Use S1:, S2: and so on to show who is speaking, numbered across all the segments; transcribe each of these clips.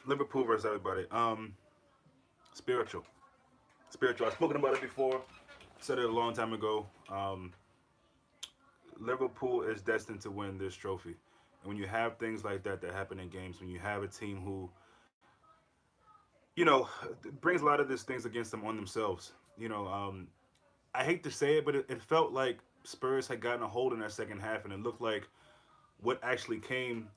S1: Liverpool versus everybody. Spiritual. Spiritual. I've spoken about it before. Said it a long time ago. Liverpool is destined to win this trophy. And when you have things like that that happen in games, when you have a team who, you know, brings a lot of these things against them on themselves. I hate to say it, but it felt like Spurs had gotten a hold in that second half, and it looked like what actually came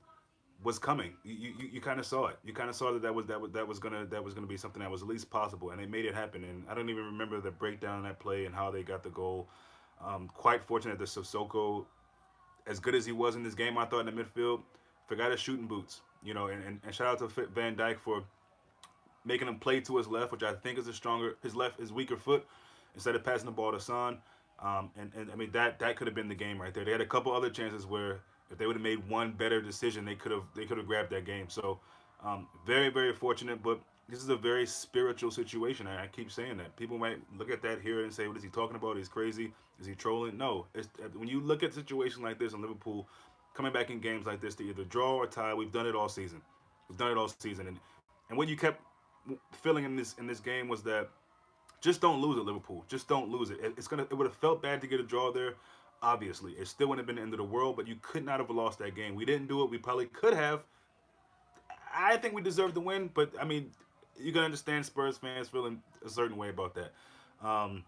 S1: was coming. You kind of saw it. You kind of saw that was gonna be something that was at least possible, and they made it happen. And I don't even remember the breakdown of that play and how they got the goal. Quite fortunate that Sissoko, as good as he was in this game, I thought in the midfield, forgot his shooting boots. And shout out to Van Dijk for making him play to his left, which I think is his weaker foot, instead of passing the ball to Son. And I mean that could have been the game right there. They had a couple other chances where if they would have made one better decision, they could have grabbed that game. So very very fortunate, but this is a very spiritual situation. I keep saying that. People might look at that here and say, "What is he talking about? He's crazy. Is he trolling?" No. When you look at situations like this in Liverpool, coming back in games like this to either draw or tie, we've done it all season. We've done it all season, and what you kept feeling in this game was that just don't lose at Liverpool. Just don't lose it. It would have felt bad to get a draw there. Obviously, it still wouldn't have been the end of the world, but you could not have lost that game. We didn't do it. We probably could have. I think we deserved the win, but I mean, you can understand Spurs fans feeling a certain way about that. Um,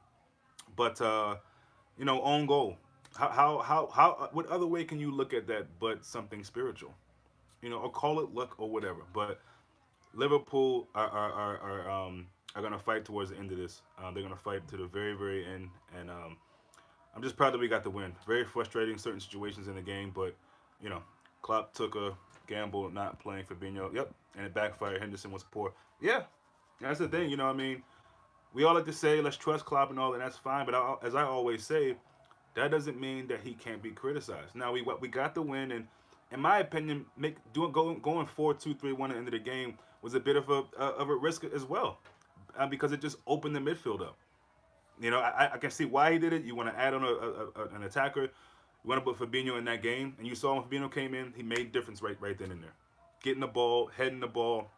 S1: but own goal. How? What other way can you look at that but something spiritual? Or call it luck or whatever. But Liverpool are gonna fight towards the end of this. They're gonna fight to the very very end, and I'm just proud that we got the win. Very frustrating certain situations in the game, but you know, Klopp took a gamble not playing Fabinho. Yep, and it backfired. Henderson was poor. Yeah, that's the thing. I mean, we all like to say let's trust Klopp and all, and that's fine. But as I always say, that doesn't mean that he can't be criticized. Now we got the win, and in my opinion, going 4-2-3-1 at the end of the game was a bit of a risk as well, because it just opened the midfield up. I can see why he did it. You want to add on an attacker. You want to put Fabinho in that game, and you saw when Fabinho came in, he made difference right then and there. Getting the ball, heading the ball,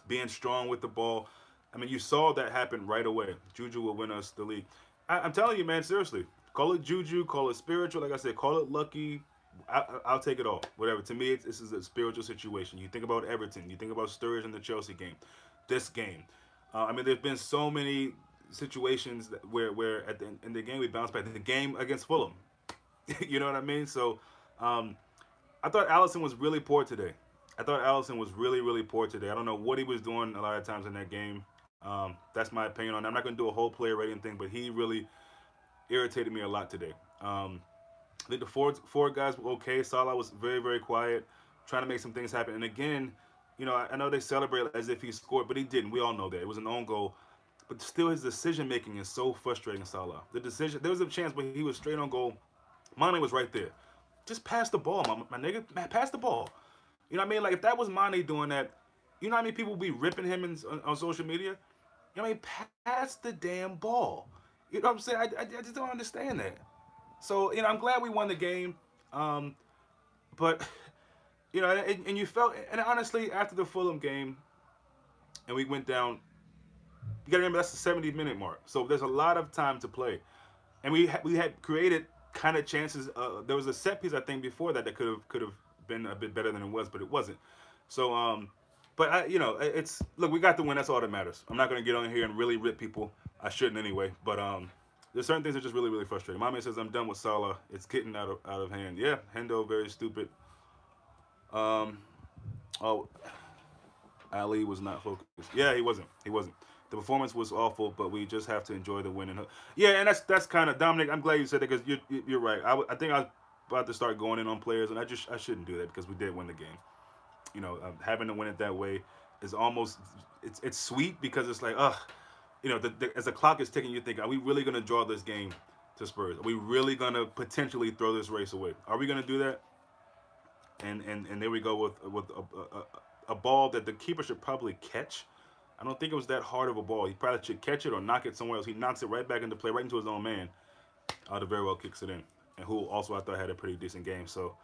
S1: being strong with the ball. I mean, you saw that happen right away. Juju will win us the league. I'm telling you, man, seriously. Call it Juju, call it spiritual. Like I said, call it lucky. I'll take it all. Whatever. To me, this is a spiritual situation. You think about Everton. You think about Sturridge in the Chelsea game. This game. I mean, there's been so many situations where at the in the game we bounced back. The game against Fulham. You know what I mean? So I thought Allison was really poor today. I thought Allison was really, really poor today. I don't know what he was doing a lot of times in that game. That's my opinion on it. I'm not going to do a whole player rating thing, but he really irritated me a lot today. I think the four guys were okay. Salah was very, very quiet, trying to make some things happen. And again, I know they celebrate as if he scored, but he didn't. We all know that. It was an own goal. But still, his decision making is so frustrating, Salah. There was a chance where he was straight on goal. Mane was right there. Just pass the ball, my nigga. Man, pass the ball. You know what I mean? Like, if that was Mane doing that, you know how many people would be ripping him on social media? You know what I mean? Pass the damn ball. You know what I'm saying? I just don't understand that. So, I'm glad we won the game. Um, but, and you felt, and honestly, after the Fulham game, and we went down, you got to remember that's the 70-minute mark. So there's a lot of time to play. And we had created kind of chances. There was a set piece, I think, before that could have been a bit better than it was, but it wasn't. So, but it's look, we got the win. That's all that matters. I'm not gonna get on here and really rip people. I shouldn't anyway. But there's certain things that are just really really frustrating. My man says I'm done with Salah. It's getting out of hand. Yeah, Hendo very stupid. Um, oh, Ali was not focused. Yeah, he wasn't. He wasn't. The performance was awful, but we just have to enjoy the win. And yeah, and that's kind of Dominic. I'm glad you said that because you're right. I think I was about to start going in on players, and I shouldn't do that because we did win the game. Having to win it that way is almost it's sweet because it's like as the clock is ticking, you think, are we really gonna draw this game to Spurs? Are we really gonna potentially throw this race away? Are we gonna do that? And there we go with a ball that the keeper should probably catch. I don't think it was that hard of a ball. He probably should catch it or knock it somewhere else. He knocks it right back into play, right into his own man. Alder very well kicks it in, and who also I thought had a pretty decent game. So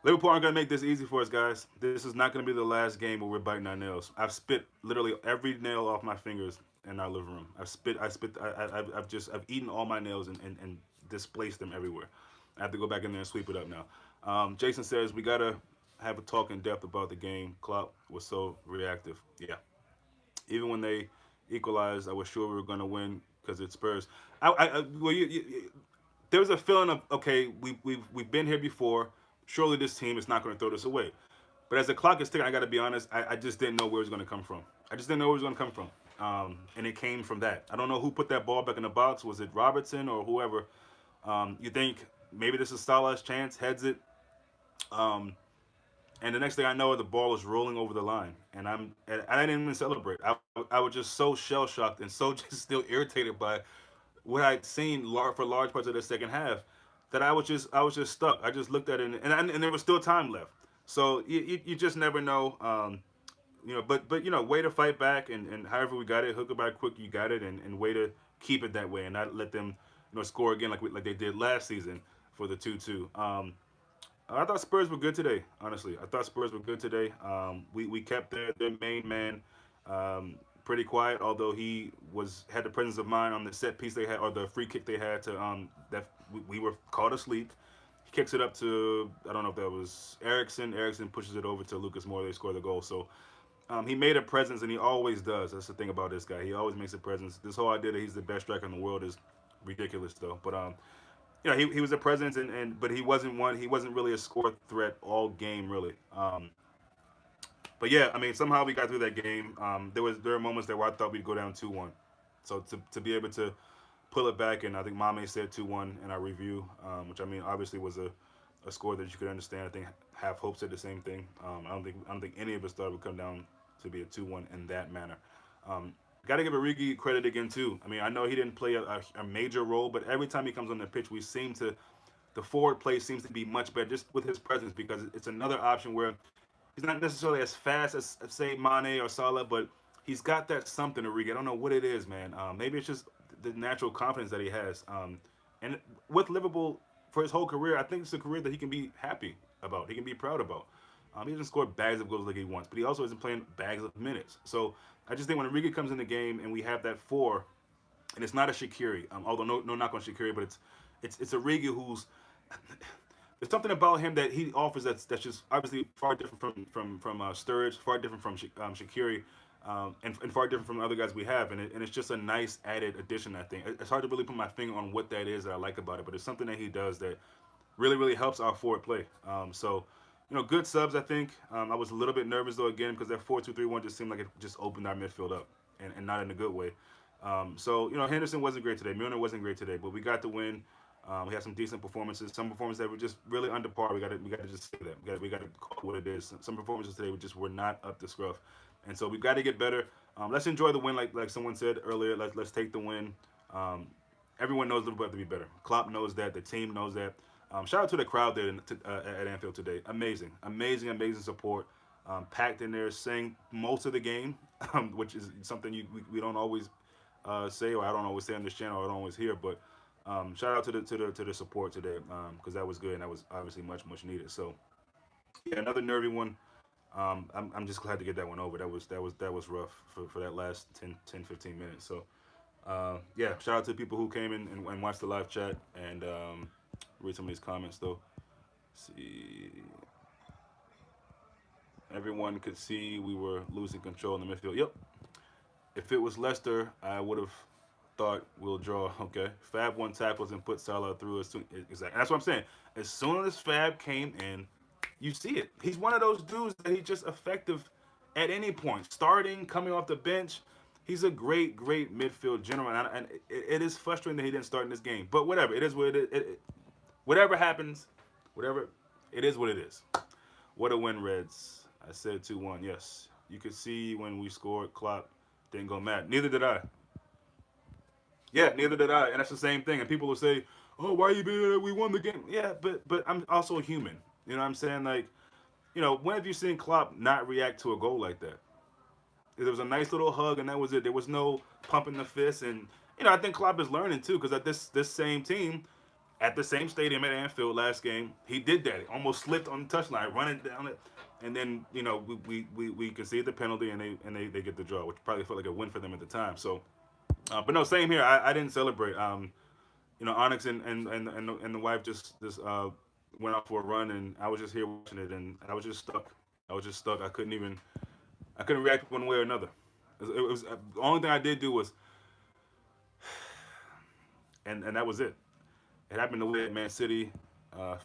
S1: Liverpool aren't going to make this easy for us, guys. This is not going to be the last game where we're biting our nails. I've spit literally every nail off my fingers in our living room. I've eaten all my nails and displaced them everywhere. I have to go back in there and sweep it up now. Jason says we got to have a talk in depth about the game. Klopp was so reactive. Yeah. Even when they equalized, I was sure we were going to win because it's Spurs. Well, there was a feeling of okay, we've been here before. Surely this team is not going to throw this away. But as the clock is ticking, I got to be honest. I just didn't know where it was going to come from. I just didn't know where it was going to come from, and it came from that. I don't know who put that ball back in the box. Was it Robertson or whoever? You think maybe this is Salah's chance? Heads it. Um, and the next thing I know, the ball is rolling over the line, and I didn't even celebrate. I was just so shell shocked and so just still irritated by what I'd seen for large parts of the second half that I was just stuck. I just looked at it and there was still time left. So you just never know. But way to fight back and however we got it, hook it back quick, you got it, and way to keep it that way and not let them score again like they did last season for the 2-2. I thought Spurs were good today. Honestly, I thought Spurs were good today. We kept their main man pretty quiet, although he had the presence of mind on the set piece they had or the free kick they had to that we were caught asleep. He kicks it up to I don't know if that was Ericsson. Ericsson pushes it over to Lucas Moore. They score the goal. So he made a presence, and he always does. That's the thing about this guy. He always makes a presence. This whole idea that he's the best striker in the world is ridiculous, though. But he was a presence, but he wasn't one. He wasn't really a score threat all game, really. But yeah, I mean, somehow we got through that game. There were moments there where I thought we'd go down 2-1. So to be able to pull it back, and I think Mame said 2-1 in our review, which I mean obviously was a score that you could understand. I think Half Hope said the same thing. I don't think any of us thought it would come down to be a 2-1 in that manner. Um, Got to give Origi credit again too. I mean, I know he didn't play a major role, but every time he comes on the pitch, the forward play seems to be much better just with his presence because it's another option where he's not necessarily as fast as say Mane or Salah, but he's got that something Origi. I don't know what it is, man. Maybe it's just the natural confidence that he has. And with Liverpool for his whole career, I think it's a career that he can be happy about. He can be proud about. He doesn't score bags of goals like he wants, but he also isn't playing bags of minutes. So I just think when Enrique comes in the game and we have that four, and it's not a Shaqiri, although no knock on Shaqiri, but it's Origi who's there's something about him that he offers that's just obviously far different from Sturridge, far different from Shaqiri, and far different from the other guys we have, and it's just a nice added addition. I think it's hard to really put my finger on what that is that I like about it, but it's something that he does that really helps our forward play. Good subs. I think I was a little bit nervous though again because that 4-2-3-1 just seemed like it just opened our midfield up, and not in a good way. Henderson wasn't great today. Milner wasn't great today, but we got the win. We had some decent performances. Some performances that were just really under par. We got to just say that. We got to call it what it is. Some performances today were not up to scruff, and so we got to get better. Let's enjoy the win, like someone said earlier. Let's take the win. Um, Everyone knows Liverpool have to be better. Klopp knows that. The team knows that. Shout out to the crowd there at Anfield today. Amazing support. Packed in there, sang most of the game, which is something we don't always say, or I don't always say on this channel. I don't always hear, but shout out to the support today because that was good and that was obviously much needed. So yeah, another nervy one. I'm just glad to get that one over. That was rough for that last 10 15 minutes. So yeah, shout out to the people who came in and watched the live chat and read some of these comments though. Let's see, everyone could see we were losing control in the midfield. Yep. If it was Leicester, I would have thought we'll draw. Okay. Fab won tackles and put Salah through as soon. Exactly. And that's what I'm saying. As soon as Fab came in, you see it. He's one of those dudes that he's just effective at any point. Starting, coming off the bench. He's a great midfield general, and it is frustrating that he didn't start in this game. But whatever, it is what it is. Whatever happens, whatever, it is what it is. What a win, Reds. I said 2-1. Yes, you could see when we scored, Klopp didn't go mad. Neither did I. Yeah, neither did I. And that's the same thing. And people will say, "Oh, why you being? We won the game." Yeah, but I'm also human. You know what I'm saying? Like, when have you seen Klopp not react to a goal like that? There was a nice little hug, and that was it. There was no pumping the fist, and I think Klopp is learning too, because at this same team, at the same stadium at Anfield last game. He did that. He almost slipped on the touchline, running down it, and then we conceded the penalty and they get the draw, which probably felt like a win for them at the time. So, but no, same here. I didn't celebrate. Onyx and the wife just went out for a run, and I was just here watching it, and I was just stuck. I was just stuck. I couldn't react one way or another. The only thing I did do was, and that was it. It happened the way at Man City.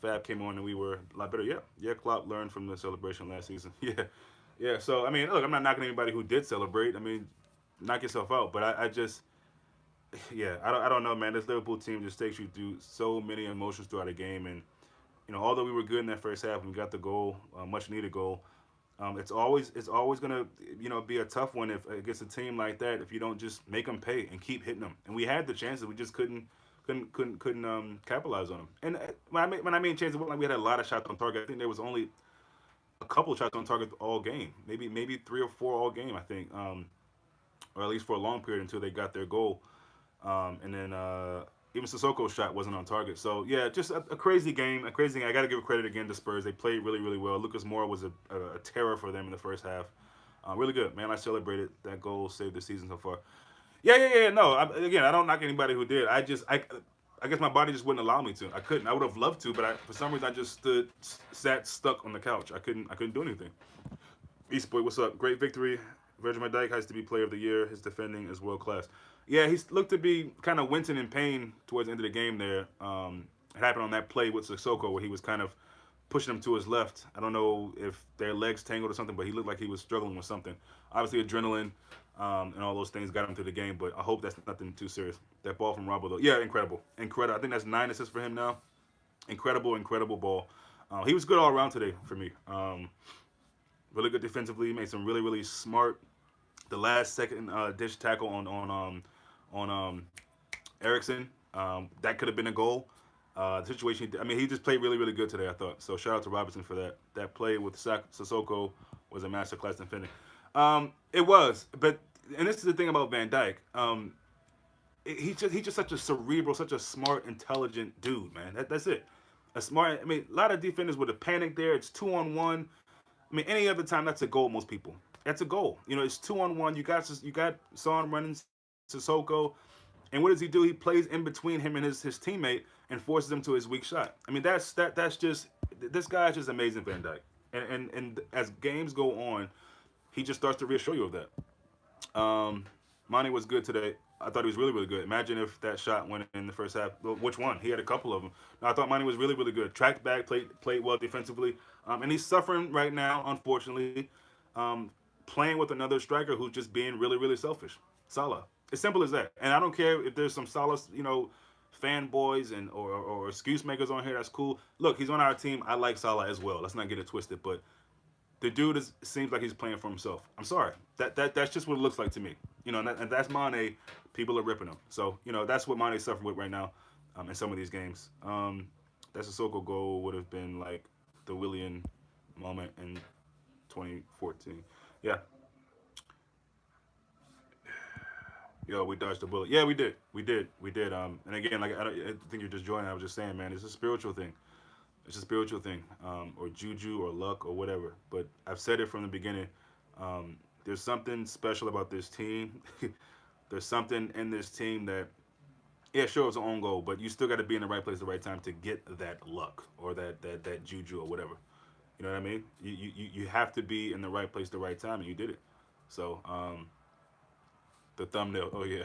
S1: Fab came on and we were a lot better. Yeah, yeah. Klopp learned from the celebration last season. Yeah, yeah. So I mean, look, I'm not knocking anybody who did celebrate. I mean, knock yourself out. But I just, yeah, I don't know, man. This Liverpool team just takes you through so many emotions throughout a game, and although we were good in that first half and we got the goal, much needed goal, it's always gonna be a tough one if against a team like that if you don't just make them pay and keep hitting them. And we had the chances, we just couldn't capitalize on them. And when I mean chances, it wasn't like we had a lot of shots on target. I think there was only a couple shots on target all game, maybe three or four all game. I think, or at least for a long period until they got their goal. And then even Sissoko's shot wasn't on target. So yeah, just a crazy game, a crazy game. I got to give credit again to Spurs. They played really, really well. Lucas Moura was a terror for them in the first half. Really good, man. I celebrated that goal, saved the season so far. Yeah, yeah, yeah. No, again, I don't knock anybody who did. I guess my body just wouldn't allow me to. I couldn't. I would have loved to, but for some reason, I just sat stuck on the couch. I couldn't do anything. East Boy, what's up? Great victory. Virgil van Dijk has to be Player of the Year. His defending is world class. Yeah, he looked to be kind of wincing in pain towards the end of the game there. It happened on that play with Sissoko where he was kind of pushing him to his left. I don't know if their legs tangled or something, but he looked like he was struggling with something. Obviously, adrenaline and all those things got him through the game, but I hope that's nothing too serious. That ball from Robbo, though. Yeah, incredible. Incredible. I think that's 9 assists for him now. Incredible, incredible ball. He was good all around today for me. Really good defensively. Made some really, really smart. The last second dish tackle on Erickson. That could have been a goal. The situation. I mean, he just played really, really good today. I thought. So shout out to Robertson for that. That play with Sissoko was a masterclass defending. It was, but and this is the thing about Van Dijk. He's just such a cerebral, such a smart, intelligent dude, man. That's it. A smart. I mean, a lot of defenders would have panicked there. It's 2-on-1. I mean, any other time that's a goal. Most people. That's a goal. It's 2-on-1. You got Son running Sissoko, and what does he do? He plays in between him and his teammate and forces him to his weak shot. I mean, that's just this guy's just amazing, Van Dijk. And as games go on, he just starts to reassure you of that. Monty was good today. I thought he was really, really good. Imagine if that shot went in the first half. Well, which one? He had a couple of them. No, I thought Monty was really, really good. Tracked back, played well defensively. And he's suffering right now, unfortunately, playing with another striker who's just being really, really selfish. Salah. As simple as that. And I don't care if there's some Salah, fanboys and or excuse makers on here. That's cool. Look, he's on our team. I like Salah as well. Let's not get it twisted. But the dude seems like he's playing for himself. I'm sorry. That's just what it looks like to me. And that's Mane. People are ripping him. So that's what Mane's suffering with right now, in some of these games. That Sissoko goal would have been like the Willian moment in 2014. Yeah. Yo, we dodged the bullet. Yeah, we did. We did. We did. And again, like I think you're just joining. I was just saying, man, it's a spiritual thing. It's a spiritual thing, or juju, or luck, or whatever. But I've said it from the beginning. There's something special about this team. There's something in this team that, yeah, sure, it's an own goal, but you still got to be in the right place at the right time to get that luck or that juju or whatever. You know what I mean? You have to be in the right place at the right time, and you did it. So the thumbnail. Oh yeah.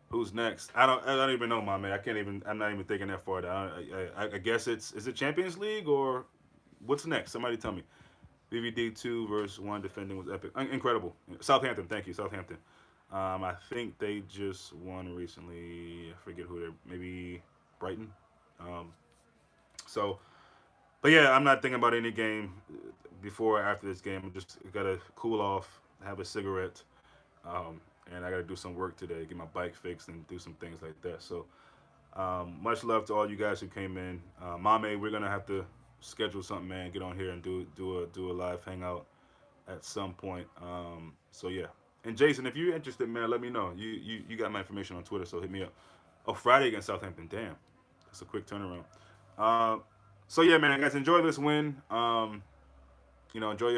S1: Who's next? I don't even know, my man. I can't even. I'm not even thinking that far. I guess is it Champions League or what's next? Somebody tell me. VVD 2 versus 1 defending was epic. Incredible. Southampton. Thank you, Southampton. I think they just won recently. I forget who they're. Maybe Brighton. So, but yeah, I'm not thinking about any game before or after this game. I just gotta cool off, have a cigarette, and I gotta do some work today, get my bike fixed, and do some things like that. So, much love to all you guys who came in. Mame, we're gonna have to schedule something, man. Get on here and do a live hangout at some point. So yeah. And Jason, if you're interested, man, let me know. You got my information on Twitter, so hit me up. Oh, Friday against Southampton. Damn, It's a quick turnaround. Uh, so yeah, man, guys, enjoy this win. Enjoy your